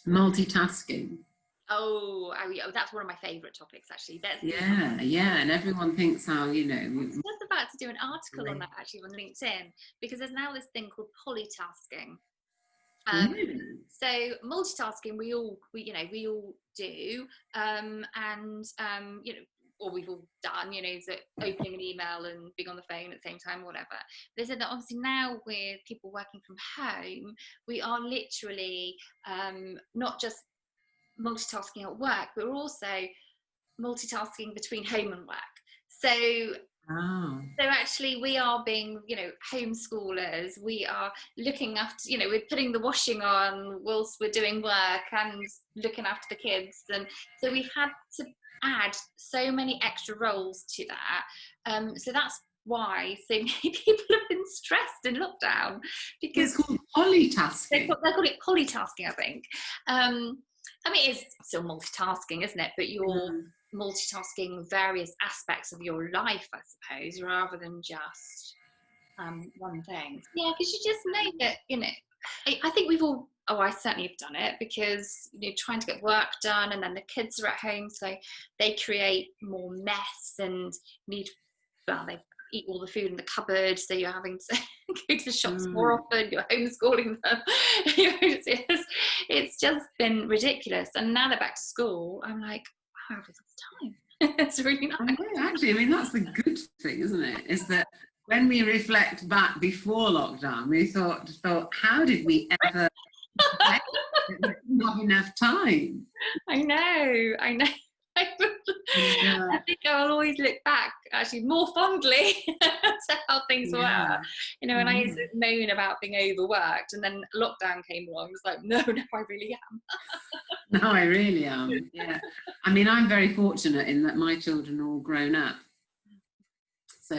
Multitasking. Oh, that's one of my favourite topics, actually. Yeah, and everyone thinks how, I was just about to do an article on that, actually, on LinkedIn, because there's now this thing called polytasking. really? So multitasking, we all do, or we've all done, so opening an email and being on the phone at the same time, whatever. They said that obviously now with people working from home, we are literally not just multitasking at work, but we're also multitasking between home and work. So Oh. so actually we are being, homeschoolers. We are looking after, we're putting the washing on whilst we're doing work and looking after the kids. And so we've had to add so many extra roles to that. So that's why so many people have been stressed in lockdown, because it's called polytasking. they call it polytasking, I think. I mean, it's still multitasking, isn't it? But you're multitasking various aspects of your life, I suppose, rather than just one thing. Yeah, because you just know that, I think we've all, I certainly have done it, because, trying to get work done, and then the kids are at home, so they create more mess and they eat all the food in the cupboard, so you're having to go to the shops more often, you're homeschooling them. It's just been ridiculous. And now they're back to school, I'm like, wow, I have all this time. It's really nice. Actually, I mean, that's the good thing, isn't it? Is that when we reflect back before lockdown, we thought, how did we ever have enough time? I know. I think I'll always look back actually more fondly to how things were. And I used to moan about being overworked, and then lockdown came along. I was like, no, I really am. No, I really am. Yeah. I mean, I'm very fortunate in that my children are all grown up. So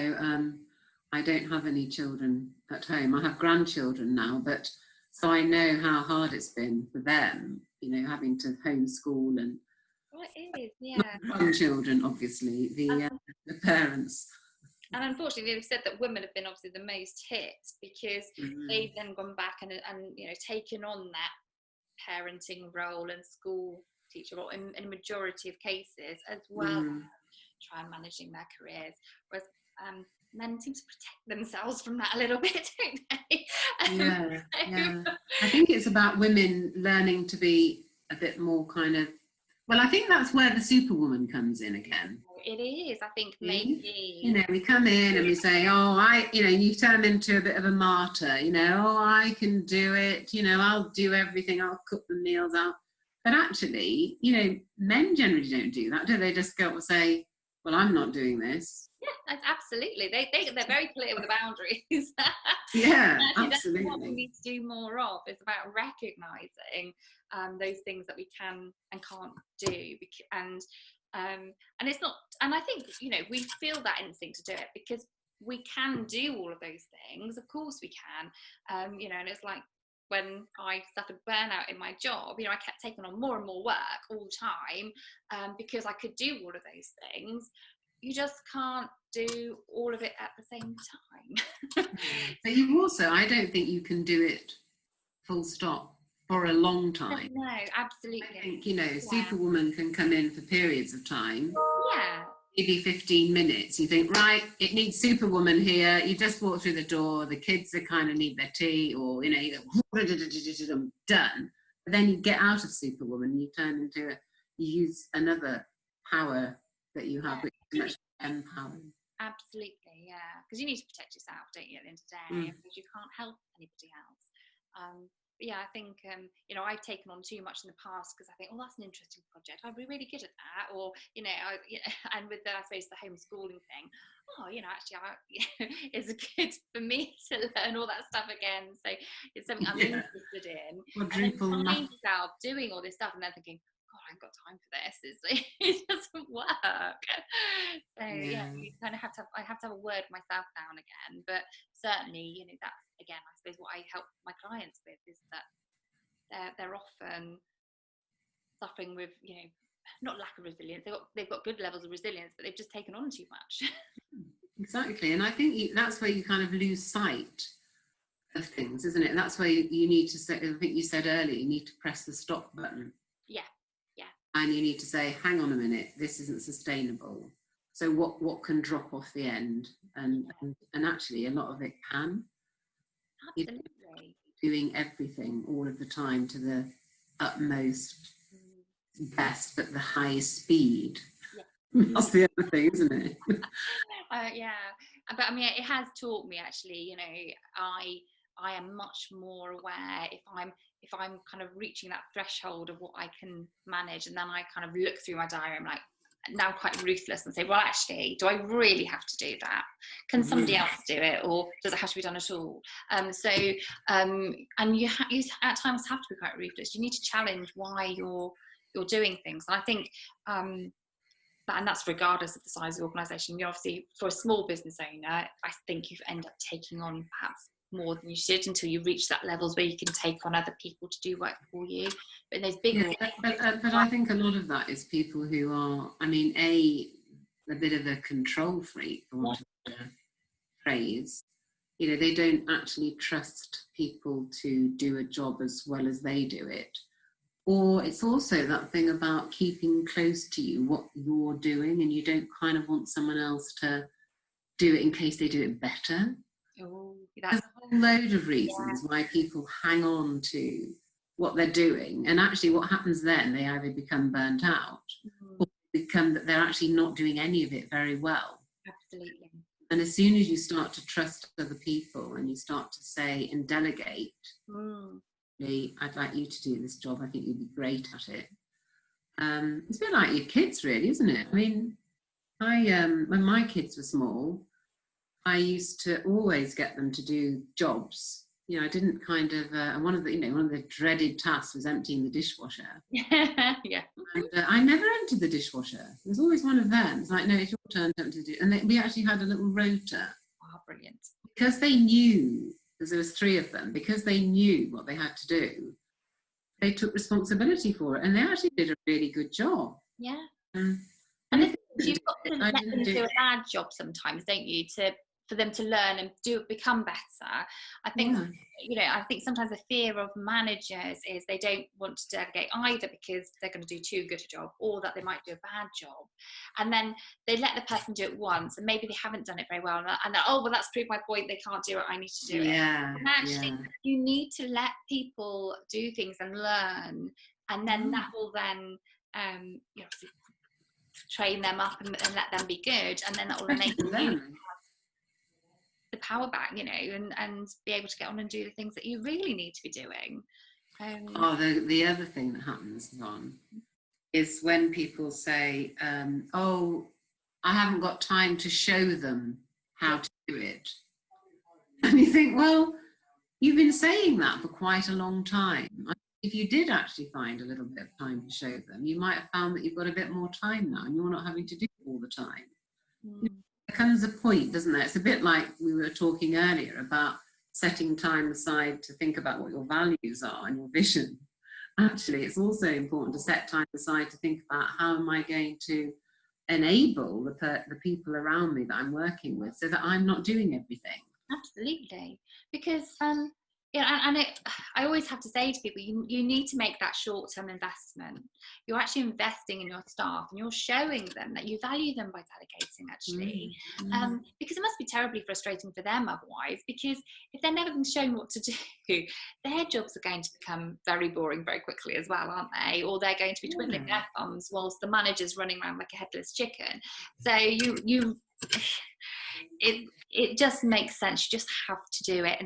I don't have any children at home. I have grandchildren now, but so I know how hard it's been for them, having to homeschool and it is, yeah. Not children, obviously, the parents. And unfortunately, they've said that women have been obviously the most hit, because they've then gone back and taken on that parenting role and school teacher role in a majority of cases, as well as try and managing their careers. Whereas men seem to protect themselves from that a little bit, don't they? Yeah. I think it's about women learning to be a bit more kind of, well, I think that's where the superwoman comes in again. It is, I think, maybe. We come in and we say, you turn them into a bit of a martyr, I can do it, I'll do everything, I'll cook the meals out. But actually, men generally don't do that, do they? Just go and say, well, I'm not doing this. Yeah, absolutely. They're very clear with the boundaries. Yeah, absolutely. That's what we need to do more of. It's about recognising those things that we can and can't do, and it's not. And I think we feel that instinct to do it because we can do all of those things. Of course, we can. And it's like when I suffered burnout in my job, I kept taking on more and more work all the time because I could do all of those things. You just can't do all of it at the same time. But you also, I don't think you can do it full stop for a long time. No, absolutely. I think, Superwoman can come in for periods of time. Yeah. Maybe 15 minutes. You think, right, it needs Superwoman here. You just walk through the door. The kids are kind of need their tea, or, you go, done. But then you get out of Superwoman, you turn into you use another power that you have, which is much empowering. Absolutely, yeah. Because you need to protect yourself, don't you, at the end of the day, because you can't help anybody else. But yeah, I think, I've taken on too much in the past because I think, that's an interesting project. I'd be really good at that. Or, and with I suppose the homeschooling thing, actually, it's good for me to learn all that stuff again. So it's something I'm interested in. Quadruple. And then find yourself doing all this stuff and then thinking, God, I haven't got time for this. It doesn't work. So you kind of I have to have a word with myself now and again. But certainly, that's again, I suppose what I help my clients with is that they're often suffering with, not lack of resilience. They've got good levels of resilience, but they've just taken on too much. Exactly, and I think that's where you kind of lose sight of things, isn't it? And that's where you need to say, I think you said earlier, you need to press the stop button. Yeah. And you need to say, hang on a minute, this isn't sustainable. So what can drop off the end? And actually a lot of it can. Absolutely. Doing everything all of the time to the utmost best at the highest speed. Yeah. That's the other thing, isn't it? Yeah, but I mean, it has taught me actually. You know, I am much more aware if I'm kind of reaching that threshold of what I can manage, and then I kind of look through my diary. I'm like, now I'm quite ruthless and say, well, actually, do I really have to do that? Can somebody else do it, or does it have to be done at all? And you at times have to be quite ruthless. You need to challenge why you're doing things, and I think. And that's regardless of the size of the organisation. You obviously, for a small business owner, I think you end up taking on perhaps more than you should until you reach that levels where you can take on other people to do work for you. But in those big, but I think a lot of that is people who are, I mean, a bit of a control freak, for want of a phrase. You know, they don't actually trust people to do a job as well as they do it. Or it's also that thing about keeping close to you what you're doing, and you don't kind of want someone else to do it in case they do it better. Oh, there's a whole load of reasons why people hang on to what they're doing, and actually what happens then, they either become burnt out or become that they're actually not doing any of it very well. Absolutely. And as soon as you start to trust other people and you start to say and delegate, I'd like you to do this job, I think you'd be great at it. It's a bit like your kids, really, isn't it? I mean, when my kids were small, I used to always get them to do jobs. You know, I didn't kind of, one of the dreaded tasks was emptying the dishwasher. Yeah. And I never emptied the dishwasher. There was always one of them. It's like, no, it's your turn to empty the dishwasher. And we actually had a little rota. Oh, brilliant. Because they knew, because there was 3 of them, because they knew what they had to do, they took responsibility for it, and they actually did a really good job. Yeah. And you've got to let them do a bad job sometimes, don't you, for them to learn and become better. I think, I think sometimes the fear of managers is they don't want to delegate either because they're going to do too good a job, or that they might do a bad job. And then they let the person do it once, and maybe they haven't done it very well. And they're, oh, well, that's proved my point. They can't do it. I need to do it. And actually, you need to let people do things and learn. And then that will then, train them up and let them be good. And then that will enable you the power back, and be able to get on and do the things that you really need to be doing. The other thing that happens, Yvonne, is when people say, oh, I haven't got time to show them how to do it. And you think, well, you've been saying that for quite a long time. If you did actually find a little bit of time to show them, you might have found that you've got a bit more time now and you're not having to do it all the time. There comes a point, doesn't there? It's a bit like we were talking earlier about setting time aside to think about what your values are and your vision. Actually, it's also important to set time aside to think about how am I going to enable the people around me that I'm working with so that I'm not doing everything. Absolutely. Because I always have to say to people, you need to make that short-term investment. You're actually investing in your staff, and you're showing them that you value them by delegating, actually. Because it must be terribly frustrating for them otherwise, because if they're never been shown what to do, their jobs are going to become very boring very quickly as well, aren't they? Or they're going to be twiddling their thumbs whilst the manager's running around like a headless chicken. So it just makes sense. You just have to do it.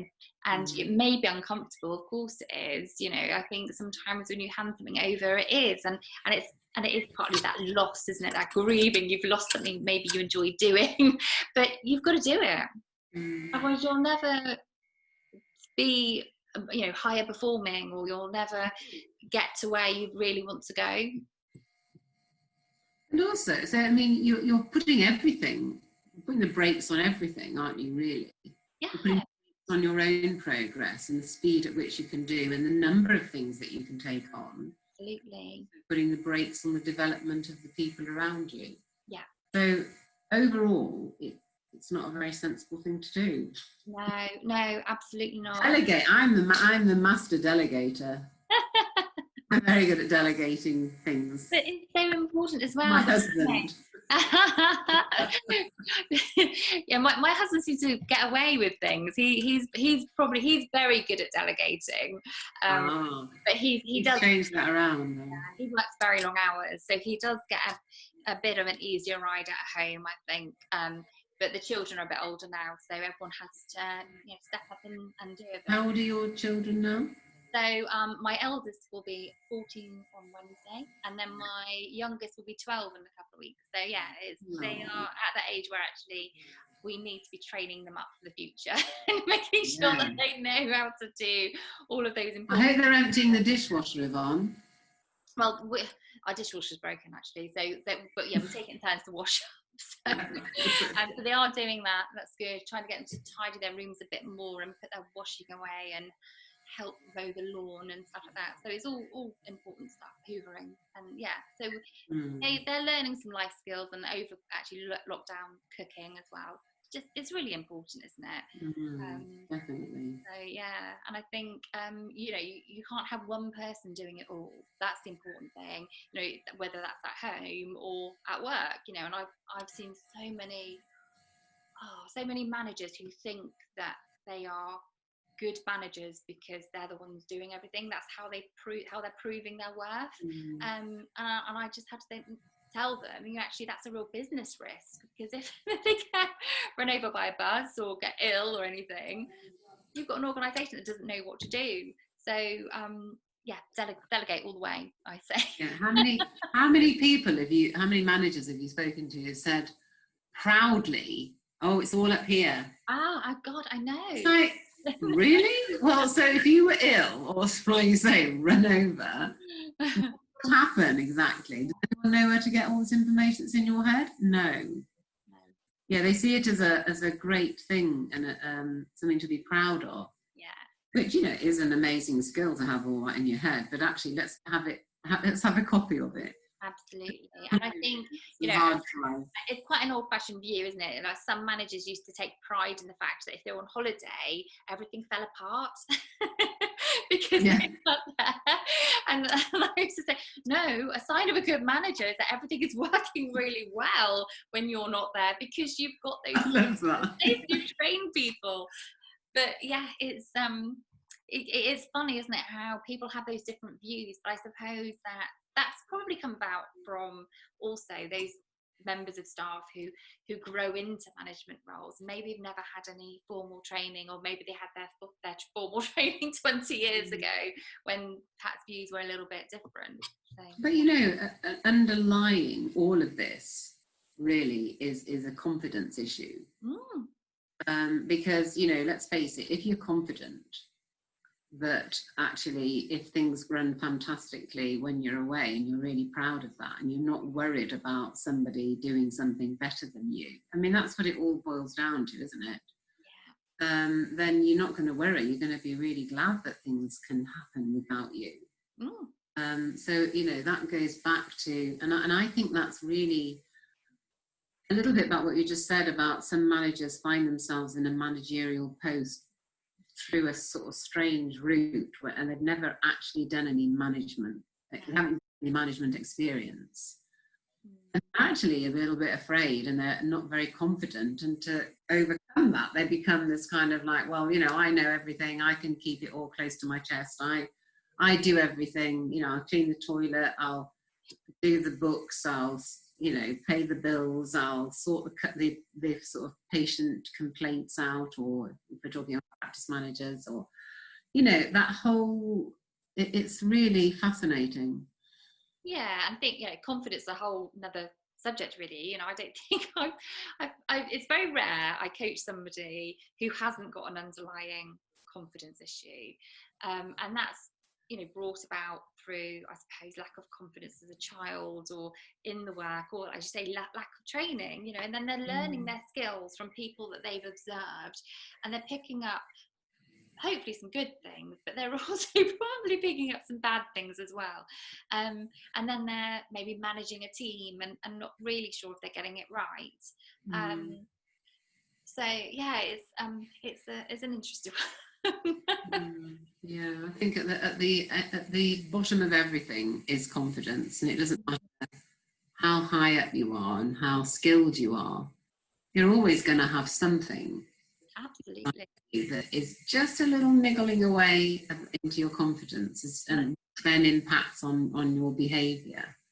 And it may be uncomfortable, of course it is. I think sometimes when you hand something over, it is, and it is partly that loss, isn't it? That grieving, you've lost something maybe you enjoy doing, but you've got to do it. Otherwise, you'll never be, higher performing, or you'll never get to where you really want to go. And also, so I mean, you're putting the brakes on everything, aren't you? Really? Yeah. On your own progress and the speed at which you can do and the number of things that you can take on. Absolutely. Putting the brakes on the development of the people around you. Yeah. So overall, it's not a very sensible thing to do. No, absolutely not. Delegate. I'm the master delegator. I'm very good at delegating things. But it's so important as well. My husband. Yeah, my husband seems to get away with things. He's very good at delegating, but he does change that around. Yeah, he works very long hours, so he does get a bit of an easier ride at home, I think. But the children are a bit older now, so everyone has to step up and do it. How old are your children now? So my eldest will be 14 on Wednesday, and then my youngest will be 12 in a couple of weeks. So yeah, they are at that age where actually we need to be training them up for the future and making sure that they know how to do all of those important. I hope they're emptying the dishwasher, Yvonne. Well, our dishwasher's broken actually, but yeah, we take it in turns to wash up. So they are doing that. That's good. Trying to get them to tidy their rooms a bit more and put their washing away and help mow the lawn and stuff like that. So it's all important stuff, hoovering, and yeah. So they're learning some life skills, and over actually lockdown cooking as well. It's really important, isn't it? Definitely. So yeah, and I think you can't have one person doing it all. That's the important thing. Whether that's at home or at work. And I've seen so many managers who think that they are good managers because they're the ones doing everything. That's how they're proving their worth. And I just had to tell them, actually that's a real business risk, because if they get run over by a bus or get ill or anything, you've got an organisation that doesn't know what to do. So delegate all the way, I say. Yeah. How many how many managers have you spoken to who said proudly, "Oh, it's all up here"? God, I know. It's like, really? Well, so if you were ill or, like you say, run over, what would happen exactly? Does anyone know where to get all this information that's in your head? No. Yeah, they see it as a great thing and something to be proud of. Yeah. Which is an amazing skill to have all that in your head. But actually, let's have a copy of it. Absolutely. And I think it's quite an old-fashioned view, isn't it? Like, some managers used to take pride in the fact that if they're on holiday, everything fell apart because they got there. And I used to say, no, a sign of a good manager is that everything is working really well when you're not there, because you've got those you train people. But yeah, it is funny, isn't it, how people have those different views. But I suppose that's probably come about from also those members of staff who grow into management roles. Maybe have never had any formal training, or maybe they had their formal training 20 years ago when perhaps views were a little bit different. So. But underlying all of this really is a confidence issue. Because let's face it, if you're confident that actually if things run fantastically when you're away and you're really proud of that and you're not worried about somebody doing something better than you, I mean, that's what it all boils down to, isn't it? Then you're not going to worry. You're going to be really glad that things can happen without you. So that goes back to, and I think that's really a little bit about what you just said about some managers find themselves in a managerial post through a sort of strange route and they've never actually done any management. They haven't got any management experience. And they're actually a little bit afraid and they're not very confident. And to overcome that, they become this kind of like, well, I know everything. I can keep it all close to my chest. I do everything. I'll clean the toilet. I'll do the books. I'll pay the bills, I'll sort the sort of patient complaints out, or if we're talking about practice managers, or, that whole, it's really fascinating. Yeah, I think, confidence is a whole another subject, really. I don't think it's very rare I coach somebody who hasn't got an underlying confidence issue. And that's, brought about through, I suppose, lack of confidence as a child or in the work, or as you say, lack of training, and then they're learning their skills from people that they've observed, and they're picking up hopefully some good things, but they're also probably picking up some bad things as well. And then they're maybe managing a team and not really sure if they're getting it right. So yeah, it's an interesting one. Yeah, I think at the bottom of everything is confidence, and it doesn't matter how high up you are and how skilled you are. You're always going to have something Absolutely. that is just a little niggling away into your confidence, and then impacts on your behaviour.